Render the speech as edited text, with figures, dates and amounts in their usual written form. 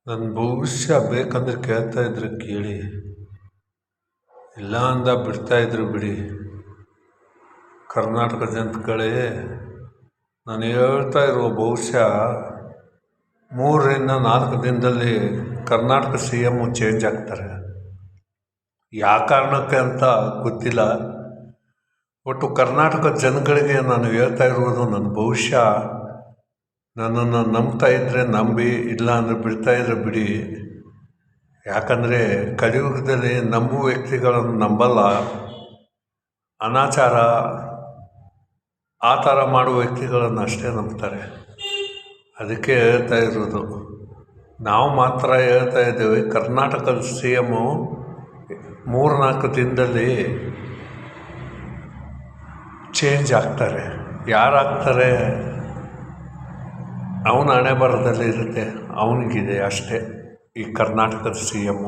ನನ್ನ ಭವಿಷ್ಯ ಬೇಕಂದ್ರೆ ಕೇಳ್ತಾ ಇದ್ರೆ ಕೇಳಿ, ಇಲ್ಲ ಅಂದ ಬಿಡ್ತಾ ಇದ್ರು ಬಿಡಿ. ಕರ್ನಾಟಕ ಜನತೆಗಳೇ, ನಾನು ಹೇಳ್ತಾ ಇರುವ ಭವಿಷ್ಯ 3ರಿಂದ 4 ದಿನದಲ್ಲಿ ಕರ್ನಾಟಕ CM ಚೇಂಜ್ ಆಗ್ತಾರೆ. ಯಾವ ಕಾರಣಕ್ಕೆ ಅಂತ ಗೊತ್ತಿಲ್ಲ. ಒಟ್ಟು ಕರ್ನಾಟಕ ಜನಗಳಿಗೆ ನಾನು ಹೇಳ್ತಾ ಇರುವುದು ನನ್ನ ಭವಿಷ್ಯ. ನನ್ನನ್ನು ನಂಬ್ತಾ ಇದ್ದರೆ ನಂಬಿ, ಇಲ್ಲ ಅಂದರೆ ಬಿಡ್ತಾ ಇದ್ರೆ ಬಿಡಿ. ಯಾಕಂದರೆ ಕಲಿಯುಗದಲ್ಲಿ ನಂಬುವ ವ್ಯಕ್ತಿಗಳನ್ನು ನಂಬಲ್ಲ, ಅನಾಚಾರ ಆ ಥರ ಮಾಡುವ ವ್ಯಕ್ತಿಗಳನ್ನು ಅಷ್ಟೇ ನಂಬ್ತಾರೆ. ಅದಕ್ಕೆ ಹೇಳ್ತಾ ಇರೋದು. ನಾವು ಮಾತ್ರ ಹೇಳ್ತಾ ಇದ್ದೇವೆ, ಕರ್ನಾಟಕದ CM 3-4 ದಿನದಲ್ಲಿ ಚೇಂಜ್ ಆಗ್ತಾರೆ. ಯಾರಾಗ್ತಾರೆ ಅವನ ಹಣೆ ಬರದಲ್ಲಿ ಇರುತ್ತೆ, ಅವನಿಗಿದೆ ಅಷ್ಟೇ ಈ ಕರ್ನಾಟಕದ CM.